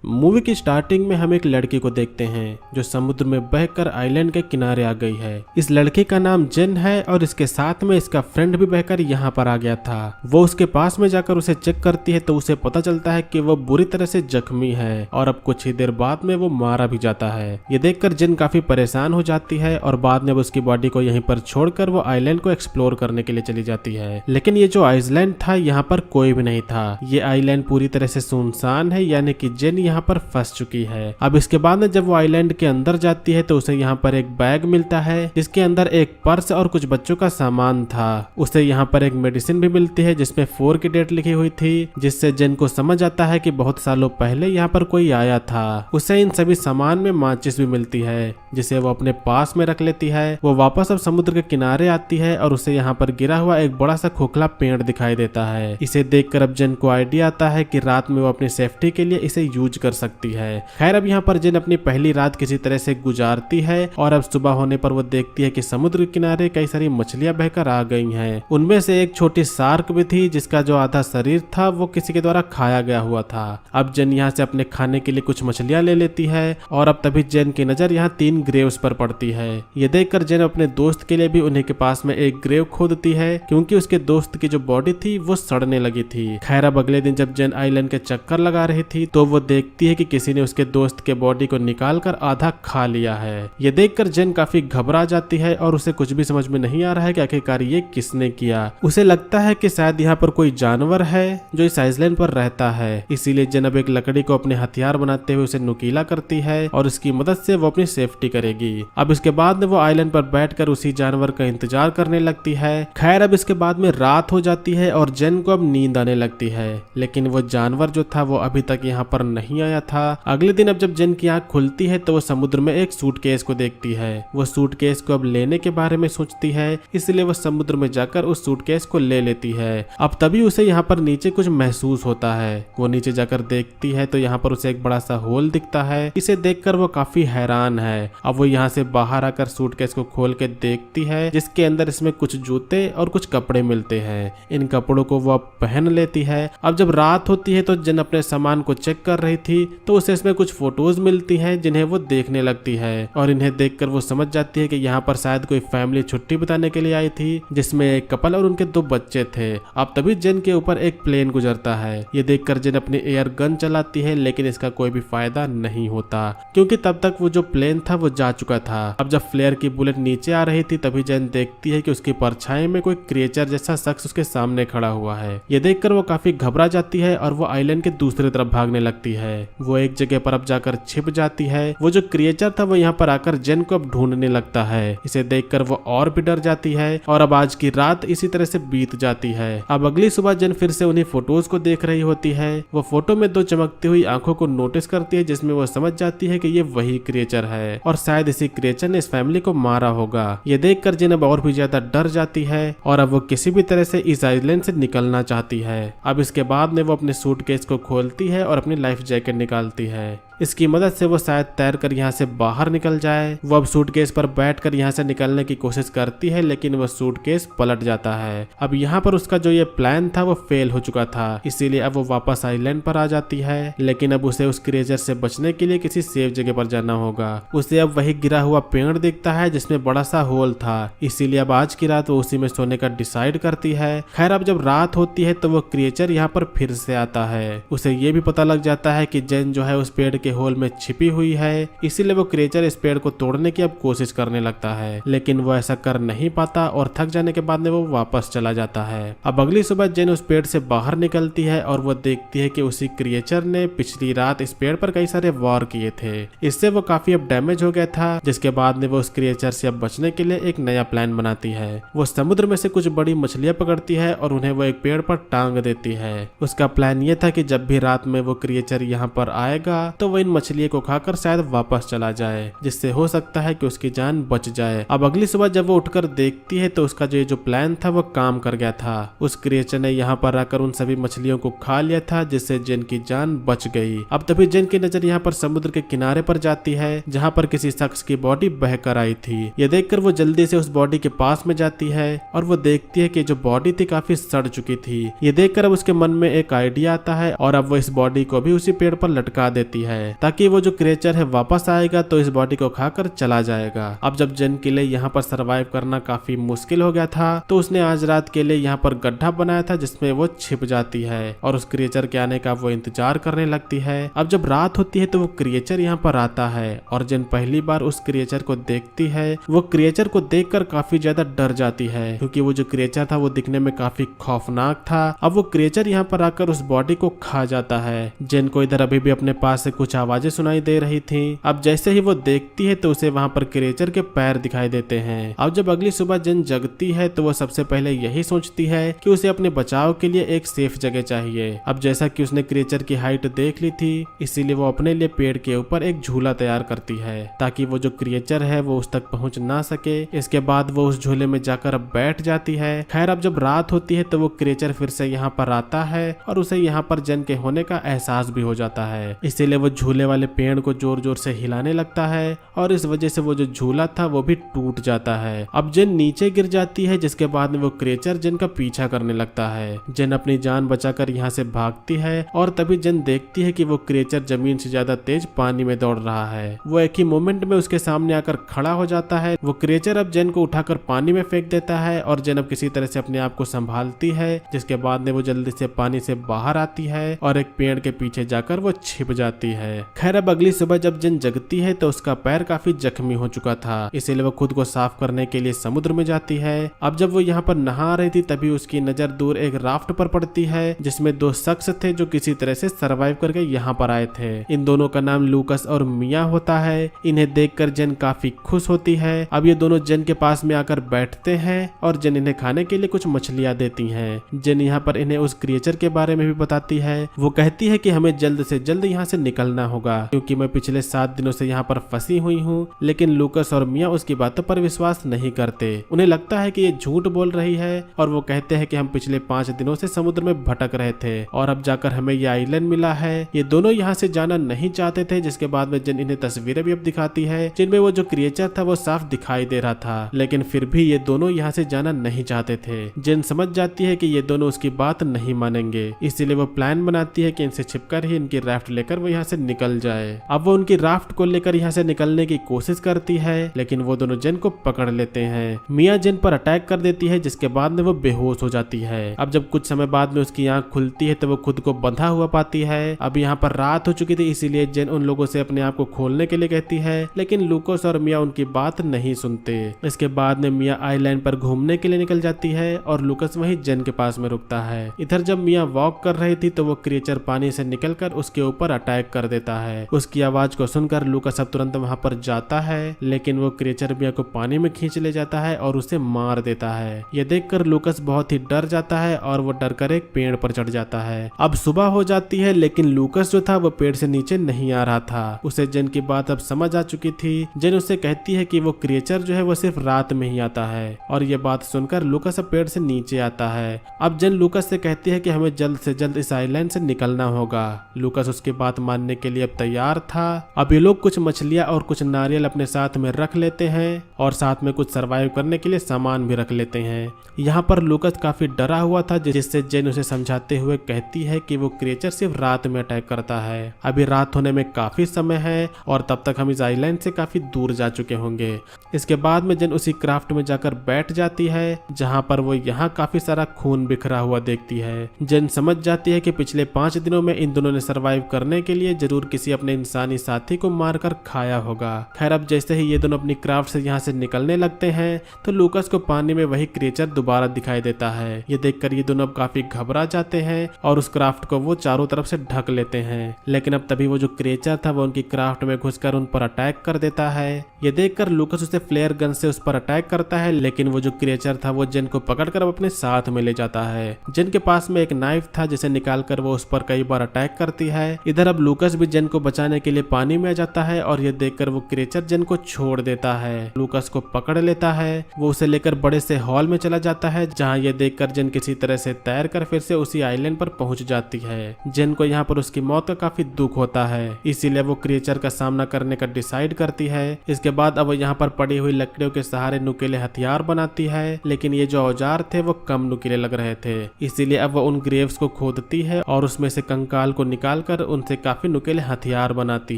Movie की starting में हम एक लड़की को देखते हैं जो समुद्र में बहकर आइलैंड के किनारे आ गई है। इस लड़की का नाम जेन है और इसके साथ में इसका फ्रेंड भी बहकर यहाँ पर आ गया था। वो उसके पास में जाकर उसे चेक करती है तो उसे पता चलता है कि वो बुरी तरह से जख्मी है और अब कुछ ही देर बाद में वो मारा भी जाता है। ये देखकर जेन काफी परेशान हो जाती है और बाद में उसकी बॉडी को यहीं पर छोड़कर वो आइलैंड को एक्सप्लोर करने के लिए चली जाती है। लेकिन ये जो आइलैंड था यहाँ पर कोई भी नहीं था। ये आइलैंड पूरी तरह से सुनसान है, यानी कि जेन यहाँ पर फंस चुकी है। अब इसके बाद में जब वो आइलैंड के अंदर जाती है तो उसे यहाँ पर एक बैग मिलता है जिसके अंदर एक पर्स और कुछ बच्चों का सामान था। उसे यहाँ पर एक मेडिसिन भी मिलती है जिसमें 4 की डेट लिखी हुई थी, जिससे जेन को समझ आता है कि बहुत सालों पहले यहाँ पर कोई आया था। उसे इन सभी सामान में माचिस भी मिलती है जिसे वो अपने पास में रख लेती है। वो वापस अब समुद्र के किनारे आती है और उसे यहाँ पर गिरा हुआ एक बड़ा सा खोखला पेड़ दिखाई देता है। इसे देखकर अब जेन को आइडिया आता है कि रात में वो अपनी सेफ्टी के लिए इसे यूज कर सकती है। खैर अब यहाँ पर जेन अपनी पहली रात किसी तरह से गुजारती है और अब सुबह होने पर वो देखती है कि समुद्र के किनारे कई सारी मछलियां बहकर आ गई हैं। उनमें से एक छोटी शार्क भी थी जिसका जो आधा शरीर था वो किसी के द्वारा खाया गया हुआ था। अब जेन यहाँ से अपने खाने के लिए कुछ मछलियां ले लेती है और अब तभी जेन की नजर यहाँ 3 ग्रेव्स पर पड़ती है। ये देखकर जेन अपने दोस्त के लिए भी उन्हीं के पास में एक ग्रेव खोदती है क्योंकि उसके दोस्त की जो बॉडी थी वो सड़ने लगी थी। खैर अब अगले दिन जब जेन आइलैंड के चक्कर लगा रही थी तो वो देखती है कि किसी ने उसके दोस्त के बॉडी को निकालकर आधा खा लिया है। ये देखकर जेन काफी घबरा जाती है और उसे कुछ भी समझ में नहीं आ रहा है कि आखिरकार ये किसने किया। उसे लगता है कि शायद यहाँ पर कोई जानवर है जो इस आइलैंड पर रहता है, इसीलिए जेन अब एक लकड़ी को अपने हथियार बनाते हुए उसे नुकीला करती है और उसकी मदद से वो अपनी सेफ्टी करेगी। अब इसके बाद में वो आइलैंड पर बैठकर उसी जानवर का इंतजार करने लगती है। खैर अब इसके बाद में रात हो जाती है और जेन को अब नींद आने लगती है, लेकिन वो जानवर जो था वो अभी तक यहाँ पर नहीं आया था। अगले दिन अब जब जेन की आंख खुलती है तो वो समुद्र में एक सूटकेस को देखती है। वो सूटकेस को अब लेने के बारे में सोचती है, इसलिए वो समुद्र में जाकर उस सूटकेस को ले लेती है। अब तभी उसे यहाँ पर नीचे कुछ महसूस होता है। वो नीचे जाकर देखती है तो यहाँ पर उसे एक बड़ा सा होल दिखता है। इसे देखकर वो काफी हैरान है। अब वो यहाँ से बाहर आकर सूटकेस को खोल के देखती है जिसके अंदर इसमें कुछ जूते और कुछ कपड़े मिलते हैं। इन कपड़ों को वो अब पहन लेती है। अब जब रात होती है तो जेन अपने सामान को चेक कर रही थी तो उसे इसमें कुछ फोटोज मिलती हैं जिन्हें वो देखने लगती है और इन्हें देखकर वो समझ जाती है कि यहाँ पर शायद कोई फैमिली छुट्टी बिताने के लिए आई थी जिसमें एक कपल और उनके 2 बच्चे थे। अब तभी जेन के ऊपर एक प्लेन गुजरता है। ये देखकर जेन अपनी एयर गन चलाती है, लेकिन इसका कोई भी फायदा नहीं होता क्योंकि तब तक वो जो प्लेन था वो जा चुका था। अब जब फ्लेयर की बुलेट नीचे आ रही थी तभी जेन देखती है कि उसकी परछाई में कोई क्रिएचर जैसा शख्स उसके सामने खड़ा हुआ है। ये देखकर वो काफी घबरा जाती है और वो आइलैंड के दूसरी तरफ भागने लगती है। वो एक जगह पर अब जाकर छिप जाती है। वो जो क्रिएचर था वो यहाँ पर आकर जेन को अब ढूंढने लगता है। इसे देखकर वो और भी डर जाती है और अब आज की रात इसी तरह से बीत जाती है। अब अगली सुबह जेन फिर से उन्हीं फोटोज को देख रही होती है। वो फोटो में 2 चमकती हुई आंखों को नोटिस करती है जिसमें वो समझ जाती है कि ये वही क्रिएचर है और शायद इसी क्रिएचर ने इस फैमिली को मारा होगा। ये देखकर जेन अब और भी ज्यादा डर जाती है और अब वो किसी भी तरह से इस आइलैंड से निकलना चाहती है। अब इसके बाद में वो अपने सूटकेस को खोलती है और अपनी लाइफ जैकेट निकालती है। इसकी मदद से वो शायद तैरकर यहाँ से बाहर निकल जाए। वो अब सूटकेस पर बैठकर यहाँ से निकलने की कोशिश करती है, लेकिन वो सूटकेस पलट जाता है। अब यहाँ पर उसका जो ये प्लान था वो फेल हो चुका था, इसीलिए अब वो वापस आइलैंड पर आ जाती है। लेकिन अब उसे उस क्रिएचर से बचने के लिए किसी सेफ जगह पर जाना होगा। उसे अब वही गिरा हुआ पेड़ दिखता है जिसमें बड़ा सा होल था, इसीलिए अब आज की रात वो उसी में सोने का डिसाइड करती है। खैर अब जब रात होती है तो वो क्रिएचर यहाँ पर फिर से आता है। उसे ये भी पता लग जाता है कि जेन जो है उस पेड़ के होल में छिपी हुई है, इसीलिए वो क्रिएचर इस पेड़ को तोड़ने की अब कोशिश करने लगता है, लेकिन वो ऐसा कर नहीं पाता और थक जाने के बाद में वो वापस चला जाता है। अब अगली सुबह जेन उस पेड़ से बाहर निकलती है और वो देखती है कि उसी क्रिएचर ने पिछली रात इस पेड़ पर कई सारे वार किए थे। इससे वो काफी अब डैमेज हो गया था, जिसके बाद में वो उस क्रिएचर से अब बचने के लिए एक नया प्लान बनाती है। वो समुद्र में से कुछ बड़ी मछलियां पकड़ती है और उन्हें वो एक पेड़ पर टांग देती है। उसका प्लान ये था कि जब भी रात में वो क्रिएचर यहाँ पर आएगा तो वो इन मछलियों को खाकर शायद वापस चला जाए, जिससे हो सकता है कि उसकी जान बच जाए। अब अगली सुबह जब वो उठकर देखती है तो उसका जो प्लान था वो काम कर गया था। उस क्रिएचर ने यहाँ पर आकर उन सभी मछलियों को खा लिया था, जिससे जेन की जान बच गई। अब तभी जेन की नजर यहाँ पर समुद्र के किनारे पर जाती है, जहाँ पर किसी शख्स की बॉडी बहकर आई थी। ये देखकर वो जल्दी से उस बॉडी के पास में जाती है और वो देखती है कि जो बॉडी थी काफी सड़ चुकी थी। ये देखकर अब उसके मन में एक आइडिया आता है और अब वो इस बॉडी को भी उसी पेड़ पर लटका देती है, ताकि वो जो क्रिएचर है वापस आएगा तो इस बॉडी को खाकर चला जाएगा। अब जब जेन के लिए यहाँ पर सरवाइव करना काफी मुश्किल हो गया था तो उसने आज रात के लिए यहाँ पर गड्ढा बनाया था, जिसमें वो छिप जाती है और उस क्रिएचर के आने का वो इंतजार करने लगती है। अब जब रात होती है तो वो क्रिएचर यहाँ पर आता है और जेन पहली बार उस क्रिएचर को देखती है। वो क्रिएचर को देखकर काफी ज्यादा डर जाती है, क्योंकि वो जो क्रिएचर था वो दिखने में काफी खौफनाक था। अब वो क्रिएचर यहाँ पर आकर उस बॉडी को खा जाता है। जेन को इधर अभी भी अपने पास से कुछ आवाजें सुनाई दे रही थी। अब जैसे ही वो देखती है तो उसे वहाँ पर क्रिएचर के पैर दिखाई देते हैं। अब जब अगली सुबह जेन जगती है तो वो सबसे पहले यही सोचती है कि उसे अपने बचाव के लिए एक सेफ जगह चाहिए। अब जैसा कि उसने क्रिएचर की हाइट देख ली थी, इसीलिए वो अपने लिए पेड़ के ऊपर एक झूला तैयार करती है, ताकि वो जो क्रिएचर है वो उस तक पहुंच ना सके। इसके बाद वो उस झूले में जाकर अब बैठ जाती है। खैर अब जब रात होती है तो वो क्रिएचर फिर से यहाँ पर आता है और उसे यहाँ पर जेन के होने का एहसास भी हो जाता है। इसीलिए वो झूले वाले पेड़ को जोर जोर से हिलाने लगता है और इस वजह से वो जो झूला था वो भी टूट जाता है। अब जेन नीचे गिर जाती है, जिसके बाद में वो क्रिएचर जेन का पीछा करने लगता है। जेन अपनी जान बचाकर यहाँ से भागती है और तभी जेन देखती है कि वो क्रिएचर जमीन से ज्यादा तेज पानी में दौड़ रहा है। वो एक ही मोमेंट में उसके सामने आकर खड़ा हो जाता है। वो क्रिएचर अब जेन को उठाकर पानी में फेंक देता है और जेन अब किसी तरह से अपने आप को संभालती है, जिसके बाद में वो जल्दी से पानी से बाहर आती है और एक पेड़ के पीछे जाकर वो छिप जाती है। खैर अब अगली सुबह जब जेन जगती है तो उसका पैर काफी जख्मी हो चुका था, इसीलिए वो खुद को साफ करने के लिए समुद्र में जाती है। अब जब वो यहाँ पर नहा रही थी तभी उसकी नजर दूर एक राफ्ट पर पड़ती है, जिसमें दो शख्स थे जो किसी तरह से सरवाइव करके यहाँ पर आए थे। इन दोनों का नाम लूकस और मिया होता है। इन्हें देखकर जेन काफी खुश होती है। अब ये दोनों जेन के पास में आकर बैठते हैं और जेन इन्हें खाने के लिए कुछ मछलियां देती हैं। जेन यहाँ पर इन्हें उस क्रिएचर के बारे में भी बताती है। वो कहती है कि हमें जल्द से जल्द यहाँ से निकलना होगा, क्योंकि मैं पिछले 7 दिनों से यहाँ पर फंसी हुई हूँ। लेकिन लूकस और मिया उसकी बातों पर विश्वास नहीं करते। उन्हें लगता है कि ये झूठ बोल रही है और वो कहते हैं कि हम पिछले 5 दिनों से समुद्र में भटक रहे थे और अब जाकर हमें ये आइलैंड मिला है। ये दोनों यहाँ से जाना नहीं चाहते थे, जिसके बाद में जेन इन्हें तस्वीरें भी अब दिखाती है जिनमें वो जो क्रिएचर था वो साफ दिखाई दे रहा था, लेकिन फिर भी ये दोनों यहाँ से जाना नहीं चाहते थे। जेन समझ जाती है कि ये दोनों उसकी बात नहीं मानेंगे, इसीलिए वो प्लान बनाती है कि इनसे छिपकर ही इनकी राफ्ट लेकर वो यहाँ से निकल जाए। अब वो उनकी राफ्ट को लेकर यहाँ से निकलने की कोशिश करती है, लेकिन वो दोनों जेन को पकड़ लेते हैं। मिया जेन पर अटैक कर देती है, जिसके बाद में वो बेहोश हो जाती है। अब जब कुछ समय बाद में उसकी आंख खुलती है तो वो खुद को बंधा हुआ पाती है। अब यहाँ पर रात हो चुकी थी, इसीलिए जेन उन लोगों से अपने आप को खोलने के लिए कहती है, लेकिन लूकस और मिया उनकी बात नहीं सुनते। इसके बाद में मिया आइलैंड पर घूमने के लिए निकल जाती है और लूकस वहीं जेन के पास में रुकता है। इधर जब मिया वॉक कर रही थी तो वो क्रिएचर पानी से निकलकर उसके ऊपर अटैक कर देता है। उसकी आवाज को सुनकर लूकस अब तुरंत वहां पर जाता है, लेकिन वो क्रिएचर मिया को पानी में खींच ले जाता है और उसे मार देता है। ये देखकर लूकस बहुत ही डर जाता है और वो डर कर एक पेड़ पर चढ़ जाता है। अब सुबह हो जाती है, लेकिन लूकस जो था वो पेड़ से नीचे नहीं आ रहा था। उसे जेन की बात अब समझ आ चुकी थी। जेन उससे कहती है कि वो क्रिएचर जो है वो सिर्फ रात में ही आता है, और ये बात सुनकर लूकस अब पेड़ से नीचे आता है। अब जेन लूकस से कहती है कि हमें जल्द से जल्द इस आइलैंड से निकलना होगा। लूकस उसकी बात मानने के लिए अब तैयार था। अब ये लोग कुछ मछलियां और कुछ नारियल अपने साथ में रख लेते हैं और साथ में कुछ सरवाइव करने के लिए सामान भी रख लेते हैं। यहाँ पर लूकस काफी डरा हुआ था, जिससे जेन उसे समझाते हुए कहती है कि वो क्रिएचर सिर्फ रात में अटैक करता है। अभी रात होने में काफी समय है और तब तक हम इस आइलैंड से काफी दूर जा चुके होंगे। इसके बाद में जेन उसी क्राफ्ट में जाकर बैठ जाती है, जहाँ पर वो यहाँ काफी सारा खून बिखरा हुआ देखती है। जेन समझ जाती है कि पिछले 5 दिनों में इन दोनों ने सरवाइव करने के लिए जरूर किसी अपने इंसानी साथी को मारकर खाया होगा। खैर अब जैसे ही ये दोनों अपनी क्राफ्ट से यहाँ से निकलने लगते हैं तो लूकस को पानी में वही क्रिएचर दोबारा दिखाई देता है। ये देखकर ये दोनों अब काफी घबरा जाते हैं और उस क्राफ्ट को वो चारों तरफ से ढक लेते हैं। लेकिन अब तभी वो जो क्रिएचर था वो उनकी क्राफ्ट में घुसकर उन पर अटैक कर देता है। ये देखकर लूकस उसे फ्लेयर गन से उस पर अटैक करता है, लेकिन वो जो क्रिएचर था वो जेन को पकड़कर अपने साथ में ले जाता है। जेन के पास में एक नाइफ था जिसे निकालकर वो उस पर कई बार अटैक करती है। इधर अब लूकस भी जेन को बचाने के लिए पानी में आ जाता है और ये देखकर वो क्रिएचर जेन को छोड़ देता है। लूकास को पकड़ लेता है, वो उसे लेकर बड़े से हॉल में चला जाता है जहाँ ये देखकर जेन किसी तरह से तैर कर फिर से उसी आइलैंड पर पहुंच जाती है। जेन को यहाँ पर उसकी मौत का काफी दुख होता है, इसीलिए वो क्रिएचर का सामना करने का डिसाइड करती है। इसके बाद अब वो यहाँ पर पड़ी हुई लकड़ियों के सहारे नुकीले हथियार बनाती है, लेकिन ये जो औजार थे वो कम नुकीले लग रहे थे, इसीलिए अब वो उन ग्रेव्स को खोदती है और उसमें से कंकाल को निकालकर उनसे काफी नुकीले हथियार बनाती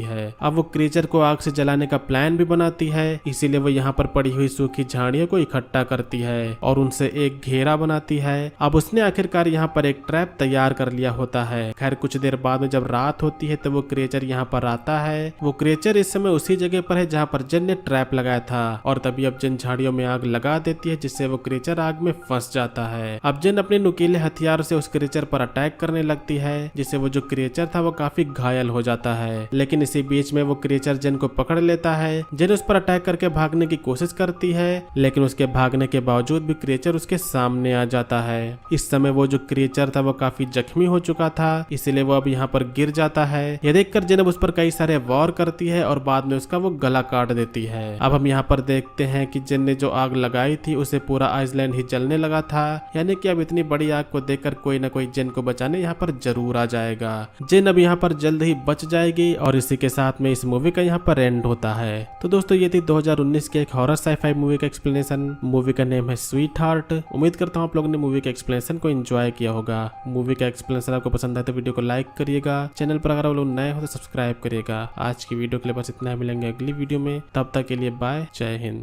है। अब वो क्रिएचर को आग से जलाने का प्लान भी बनाती है, इसीलिए वो यहाँ पर पड़ी हुई सूखी झाड़ियों को इकट्ठा करती है और उनसे एक घेरा बनाती है। अब उसने आखिरकार यहाँ पर एक ट्रैप तैयार कर लिया होता है। खैर कुछ देर बाद में जब रात होती है तो वो क्रिएचर यहाँ पर आता है। वो क्रिएचर इस समय उसी जगह पर है जहाँ पर जेन ने ट्रैप लगाया था और तभी अब जेन झाड़ियों में आग लगा देती है, जिससे वो क्रिएचर आग में फंस जाता है। अब जेन अपने नुकीले हथियार से उस क्रिएचर पर अटैक करने लगती है, जिससे वो जो क्रिएचर था वो काफी घायल हो जाता है। लेकिन इसी बीच में वो क्रिएचर जेन को पकड़ लेता है। जेन उस पर अटैक करके भागने की कोशिश करती है, लेकिन उसके भागने के बावजूद भी क्रिएचर उसके सामने आ जाता है। इस समय वो जो क्रिएचर था वो काफी जख्मी हो चुका था, इसीलिए वो अब यहाँ पर गिर जाता है। यह देखकर जेन उस पर कई सारे वार करती है और बाद में उसका वो गला काट देती है। अब हम यहाँ पर देखते हैं कि जेन ने जो आग लगाई थी उसे पूरा आइसलैंड ही जलने लगा था, यानी कि अब इतनी बड़ी आग को देखकर कोई ना कोई जेन को बचाने यहाँ पर जरूर आ जाएगा। जेन अब यहाँ पर जल्द ही बच जाएगी और इसी के साथ में इस मूवी का यहाँ पर एंड होता है। तो दोस्तों ये थी 2019 की एक हॉरर साई-फाई मूवी का एक्सप्लेनेशन। मूवी का नेम है स्वीट हार्ट। उम्मीद करता हूँ आप लोगों ने मूवी के एक्सप्लेनेशन को एंजॉय किया होगा। मूवी का एक्सप्लेनेशन आपको पसंद आए तो वीडियो को लाइक करिएगा, चैनल पर अगर आप लोग नए हो तो सब्सक्राइब करिएगा। आज की वीडियो के लिए बस इतना, मिलेंगे अगली वीडियो में, तब तक के लिए बाय, जय हिंद।